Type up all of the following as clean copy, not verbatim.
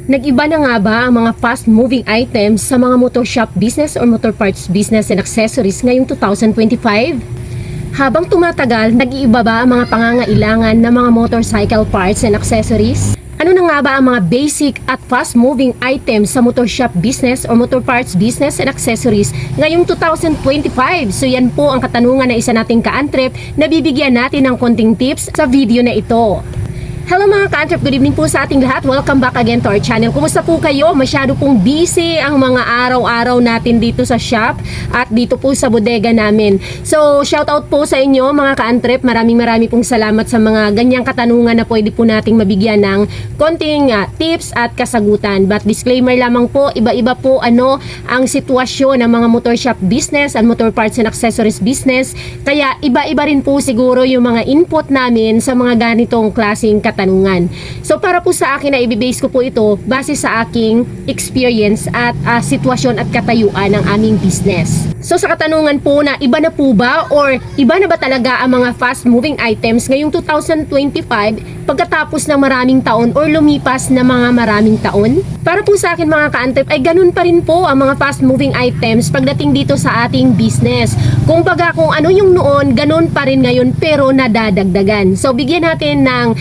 Nag-iba na nga ba ang mga fast-moving items sa mga motor shop business or motor parts business and accessories ngayong 2025? Habang tumatagal, nag-iiba ba ang mga pangangailangan ng mga motorcycle parts and accessories? Ano na nga ba ang mga basic at fast-moving items sa motor shop business or motor parts business and accessories ngayong 2025? So yan po ang katanungan na isa nating ka-antrep na bibigyan natin ng konting tips sa video na ito. Hello mga ka-antrep, good evening po sa ating lahat. Welcome back again to our channel. Kumusta po kayo? Masyado pong busy ang mga araw-araw natin dito sa shop at dito po sa bodega namin. So shout out po sa inyo mga ka-antrep. Maraming pong salamat sa mga ganyang katanungan na pwede po nating mabigyan ng konting tips at kasagutan. But disclaimer lamang po, iba-iba po ang sitwasyon ng mga motor shop business and motor parts and accessories business. Kaya iba-iba rin po siguro yung mga input namin sa mga ganitong klaseng katanungan. So para po sa akin na i-base ko po ito base sa aking experience at sitwasyon at katayuan ng aming business. So sa katanungan po na iba na po ba or iba na ba talaga ang mga fast moving items ngayong 2025 pagkatapos ng maraming taon or lumipas na mga maraming taon? Para po sa akin mga ka-antrep ay ganun pa rin po ang mga fast moving items pagdating dito sa ating business. Kung ano yung noon, ganun pa rin ngayon pero nadadagdagan. So bigyan natin ng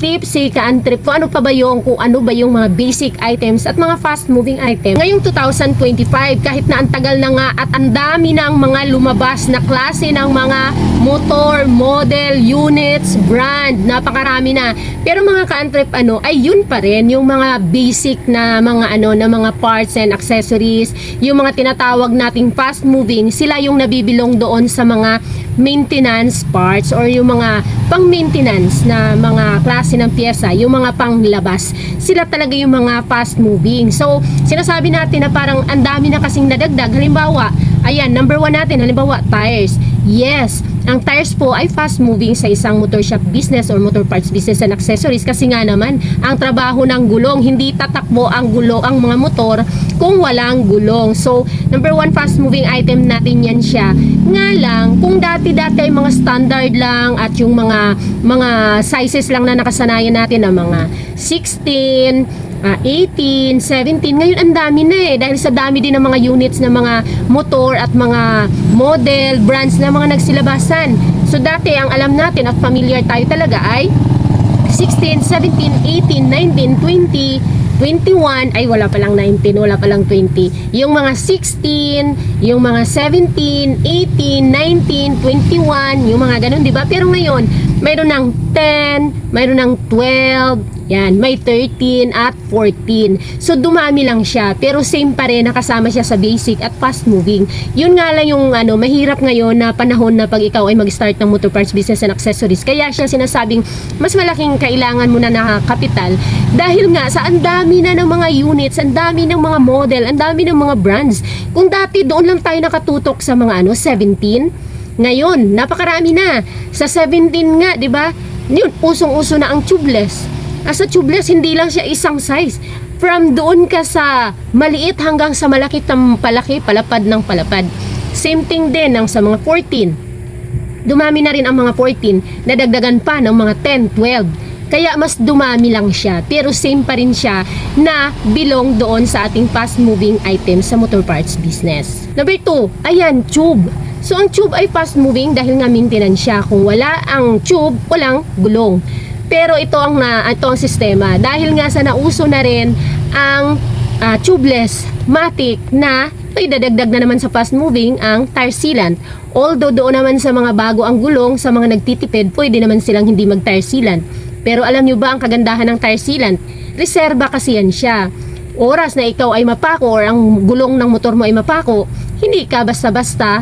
tips si ka-antrep kung ano ba yung mga basic items at mga fast moving items ngayong 2025 kahit na ang tagal na nga at ang dami ng mga lumabas na klase ng mga motor, model, units, brand, napakarami na. Pero mga ka-antrep ay yun pa rin yung mga basic na mga na mga parts and accessories, yung mga tinatawag nating fast moving, sila yung nabibilong doon sa mga maintenance parts or yung mga pang-maintenance na mga klase ng pyesa, yung mga panglabas. Sila talaga yung mga fast moving. So, sinasabi natin na parang ang dami na kasing nadagdag. Halimbawa, ayan, number 1 natin, halimbawa, tires. Yes, ang tires po ay fast moving sa isang motor shop business or motor parts business and accessories kasi nga naman, ang trabaho ng gulong, hindi tatakbo ang mga motor kung walang gulong. So, number 1 fast moving item natin yan siya. Nga lang, kung dati-dati ay mga standard lang at yung mga sizes lang na nakasanayan natin na mga 16, 18, 17, ngayon ang dami na dahil sa dami din ng mga units ng mga motor at mga model, brands na mga nagsilabasan. So dati ang alam natin at familiar tayo talaga ay 16, 17, 18, 19, 20, 21, ay wala palang 19, wala palang 20. Yung mga 16, yung mga 17, 18, 19, 21, yung mga ganun, di ba? Pero ngayon, mayroon ng 10, mayroon ng 12, yan, may 13 at 14. So dumami lang siya, pero same pa rin, nakasama siya sa basic at fast moving. Yun nga lang yung mahirap ngayon na panahon na pag ikaw ay mag-start ng motor parts business and accessories. Kaya siya sinasabing mas malaking kailangan mo na kapital dahil nga sa ang dami na ng mga units, ang dami ng mga model, ang dami ng mga brands. Kung dati doon lang tayo nakatutok sa mga 17, ngayon napakarami na. Sa 17 nga, 'di ba? Yun, usong-uso na ang tubeless. Sa tubeless, hindi lang siya isang size. From doon ka sa maliit hanggang sa malaki palaki, palapad ng palapad. Same thing din ng sa mga 14. Dumami na rin ang mga 14, nadagdagan pa ng mga 10, 12. Kaya mas dumami lang siya, pero same pa rin siya na belong doon sa ating fast moving items sa motor parts business. Number 2, ayan, tube. So ang tube ay fast moving dahil nga maintenance siya. Kung wala ang tube, walang gulong. Pero ito ang sistema dahil nga sa nauso na rin ang tubeless matic na idadagdag na naman sa fast moving ang tire sealant. Although doon naman sa mga bago ang gulong, sa mga nagtitipid, pwede naman silang hindi mag tire sealant. Pero alam nyo ba ang kagandahan ng tire sealant? Reserba kasi yan siya. Oras na ikaw ay mapako or ang gulong ng motor mo ay mapako, hindi ka basta-basta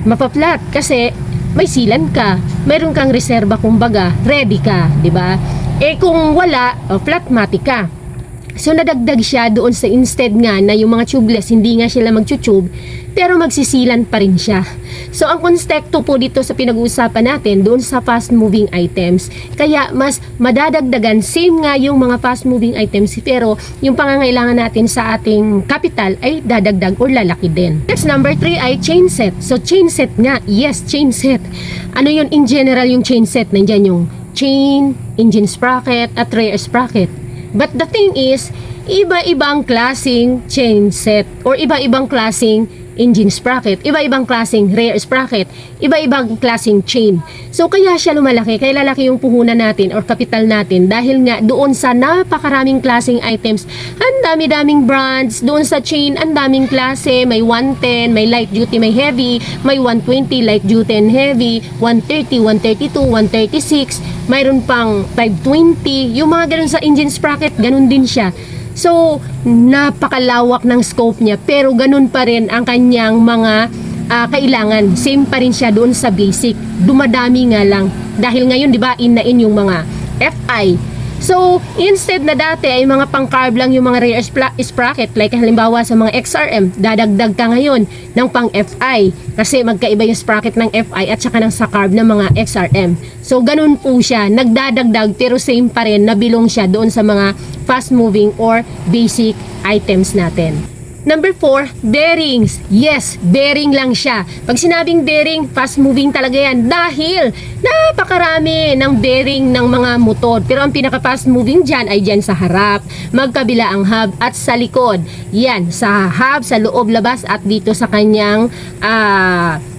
mapaplat kasi may sealant ka, mayroon kang reserba, kumbaga ready ka, di ba? Kung wala, flatmatic ka. So nadagdag siya doon sa instead nga na yung mga tubeless, hindi nga sila magtutube, pero magsisilan pa rin siya. So ang konsepto po dito sa pinag-uusapan natin doon sa fast moving items, kaya mas madadagdagan, same nga yung mga fast moving items, pero yung pangangailangan natin sa ating capital ay dadagdag or lalaki din. Next, number 3 ay chain set. So chain set nga, yes, chain set. Ano yun in general yung chain set? Nandyan yung chain, engine sprocket at rear sprocket. But the thing is, iba-ibang klaseng chain set or iba-ibang klaseng engine sprocket, iba-ibang klaseng rear sprocket, iba-ibang klaseng chain. So kaya siya lumalaki, kaya lalaki yung puhunan natin or kapital natin dahil nga doon sa napakaraming klaseng items, ang dami-daming brands, doon sa chain, ang daming klase, may 110, may light duty, may heavy, may 120, light duty and heavy, 130, 132, 136, mayroon pang 520, yung mga ganun sa engine sprocket, ganun din siya. So, napakalawak ng scope niya pero ganun pa rin ang kanyang mga kailangan. Same pa rin siya doon sa basic. Dumadami nga lang. Dahil ngayon, di ba, in na in yung mga FI. So, instead na dati ay mga pang-carb lang yung mga rear sprocket, like halimbawa sa mga XRM, dadagdag ka ngayon ng pang-FI kasi magkaiba yung sprocket ng FI at saka ng sa carb ng mga XRM. So, ganun po siya. Nagdadagdag pero same pa rin, nabilong siya doon sa mga fast-moving or basic items natin. Number 4, bearings. Yes, bearing lang siya. Pag sinabing bearing, fast-moving talaga yan dahil napakarami ng bearing ng mga motor. Pero ang pinaka-fast-moving dyan ay dyan sa harap, magkabila ang hub at sa likod. Yan, sa hub, sa loob, labas at dito sa kanyang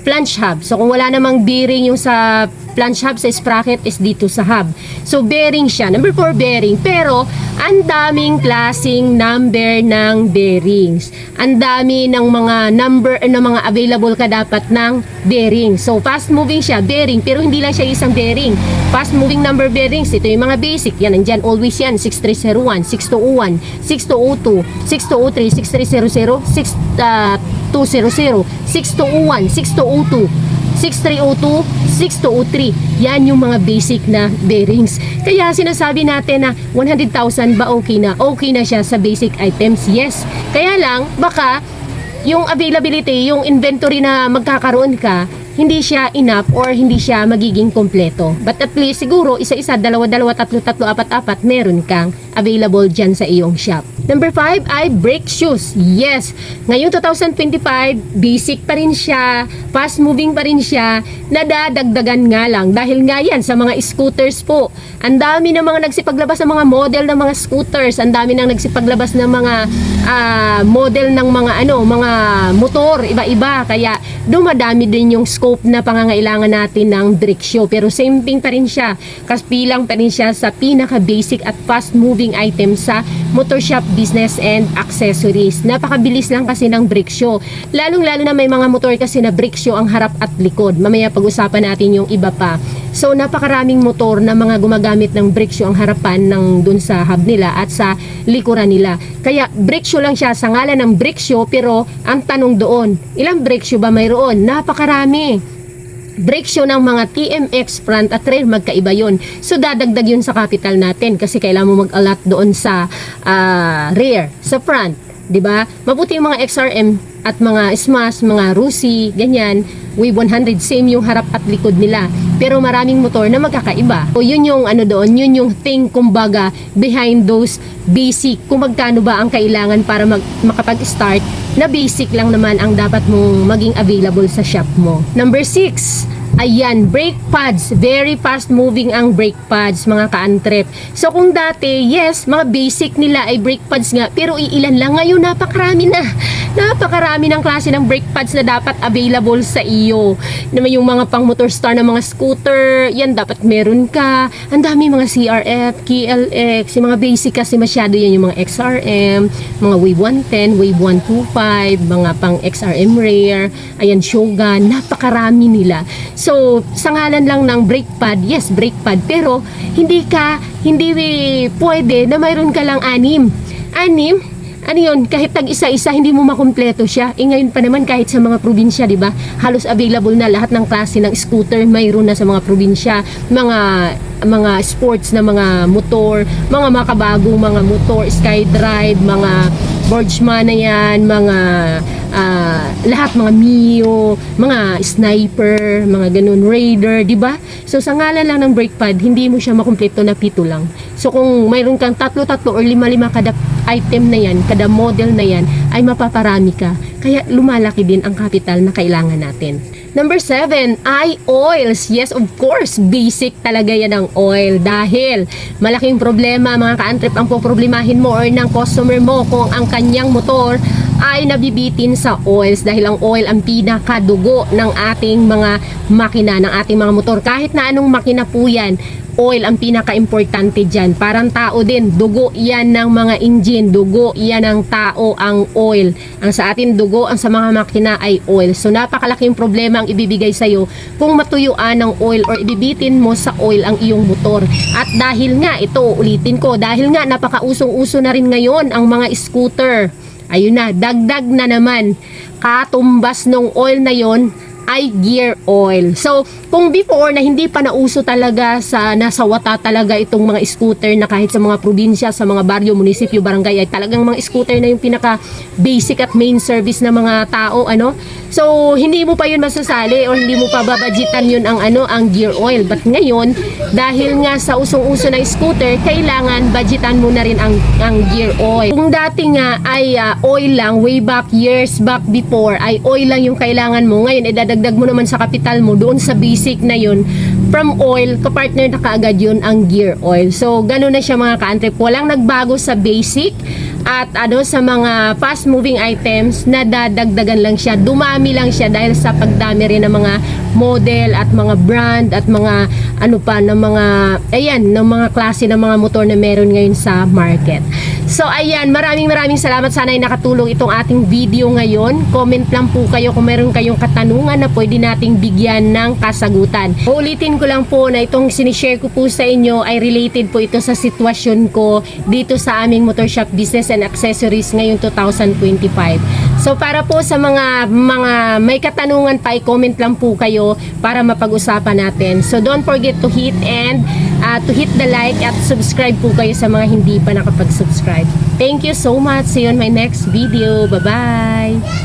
flange hub. So kung wala namang bearing yung sa flange hub sa sprocket is dito sa hub. So bearing siya. Number 4, bearing. Pero ang daming klaseng number ng bearings. Ang dami ng mga number ng mga available ka dapat ng bearing. So fast moving siya, bearing. Pero hindi lang siya isang bearing. Fast moving number bearings. Ito yung mga basic. Yan, nandyan always yan. 6301, 6201, 6202, 6203, 6300, 6200, 6201, 6202, 6302, 6203. Yan yung mga basic na bearings. Kaya sinasabi natin na 100,000 ba okay na? Okay na siya sa basic items. Yes. Kaya lang, baka yung availability, yung inventory na magkakaroon ka, hindi siya enough or hindi siya magiging kompleto. But at least siguro isa-isa, dalawa-dalawa, tatlo-tatlo, apat-apat, meron kang available dyan sa iyong shop. Number 5 ay brake shoes. Yes, ngayong 2025, basic pa rin siya, fast moving pa rin siya, nadadagdagan nga lang dahil nga yan sa mga scooters po. Ang dami ng mga nagsipaglabas ng mga model ng mga scooters, ang dami nang nagsipaglabas ng mga model ng mga mga motor, iba-iba. Kaya dumadami din yung scope na pangangailangan natin ng brake shoe. Pero same thing pa rin siya. Kaspilang pa rin siya sa pinaka-basic at fast-moving item sa motor shop business and accessories. Napakabilis lang kasi ng brake shoe. Lalong-lalo na may mga motor kasi na brake shoe ang harap at likod. Mamaya pag-usapan natin yung iba pa. So napakaraming motor na mga gumagamit ng brake shoe ang harapan ng dun sa hub nila at sa likuran nila. Kaya brake shoe lang siya sa ngalan ng brake shoe, pero ang tanong doon, ilang brake shoe ba mayroon? Napakarami. Brake shoe ng mga TMX front at rear, magkaiba yun. So dadagdag yun sa capital natin kasi kailangan mo mag-allot doon sa rear, sa front, 'di ba? Mabuti yung mga XRM at mga Smash, mga Rusi, ganyan, Wave 100, same yung harap at likod nila. Pero maraming motor na magkakaiba. So yun yung doon, yun yung thing kumbaga behind those basic. Kung magkano ba ang kailangan para makapag-start na basic lang naman ang dapat mong maging available sa shop mo. Number 6, ayan, brake pads. Very fast moving ang brake pads, mga ka-antrep. So kung dati, yes, mga basic nila ay brake pads nga, pero iilan lang. Ngayon, napakarami na. Napakarami ng klase ng brake pads na dapat available sa iyo. Naman yung mga pang motor star na mga scooter, yan dapat meron ka. Ang dami mga CRF, KLX, yung mga basic kasi masyado yan, yung mga XRM, mga Wave 110, Wave 125, mga pang XRM Rare, ayan, Shogun, napakarami nila. So, sa ngalan lang ng brake pad, yes, brake pad, pero hindi pwede na mayroon ka lang 6. 6? Ano yun, kahit tag-isa-isa, hindi mo makumpleto siya. Ngayon pa naman, kahit sa mga probinsya, di ba? Halos available na lahat ng klase ng scooter, mayroon na sa mga probinsya. Mga sports na mga motor, mga makabagong mga motor, skydrive, mga Borgman na yan, mga lahat, mga Mio, mga sniper, mga ganun, Raider, di ba? So sa ngalan lang ng brake pad, hindi mo siya makumpleto na 7 lang. So kung mayroon kang 3 or 5 kada item na yan, kada model na yan, ay mapaparami ka. Kaya lumalaki din ang capital na kailangan natin. Number 7 ay oils. Yes, of course, basic talaga yan ang oil dahil malaking problema mga ka-antrip ang poproblemahin mo or ng customer mo kung ang kanyang motor ay nabibitin sa oils dahil ang oil ang pinakadugo ng ating mga makina, ng ating mga motor. Kahit na anong makina po yan, oil ang pinaka-importante dyan. Parang tao din, dugo yan ng mga engine, dugo yan ng tao ang oil. Ang sa atin dugo, ang sa mga makina ay oil. So napakalaking problema ang ibibigay sa'yo kung matuyuan ng oil or ibibitin mo sa oil ang iyong motor. At dahil nga, ito ulitin ko, dahil nga napakausong-uso na rin ngayon ang mga scooter. Ayun na, dagdag na naman. Katumbas ng oil na yon ay gear oil. So, kung before na hindi pa nauso talaga sa nasa wata talaga itong mga scooter na kahit sa mga probinsya, sa mga baryo, munisipyo, barangay ay talagang mga scooter na yung pinaka basic at main service ng mga tao, ano? So, hindi mo pa yun masasali or hindi mo pa babadgetan yun ang gear oil. But ngayon, dahil nga sa usong-uso na scooter, kailangan budgetan mo na rin ang gear oil. Kung dati nga ay oil lang, way back years back before, ay oil lang yung kailangan mo. Ngayon, idadagdag mo naman sa kapital mo doon sa basic na yun. From oil, kapartner na kaagad yun ang gear oil. So, gano'n na siya mga ka-antrip. Walang nagbago sa basic at sa mga fast moving items na dadagdagan lang siya, dumami lang siya dahil sa pagdami rin ng mga model at mga brand at mga ng mga klase ng mga motor na meron ngayon sa market. So ayan, maraming salamat, sana ay nakatulong itong ating video ngayon. Comment lang po kayo kung meron kayong katanungan na pwede nating bigyan ng kasagutan. Ulitin ko lang po na itong sinishare ko po sa inyo ay related po ito sa sitwasyon ko dito sa aming motor shop business and accessories ngayong 2025. So para po sa mga may katanungan pa, i-comment lang po kayo para mapag-usapan natin. So don't forget to hit the like at subscribe po kayo sa mga hindi pa nakapag-subscribe. Thank you so much. See you on my next video. Bye-bye!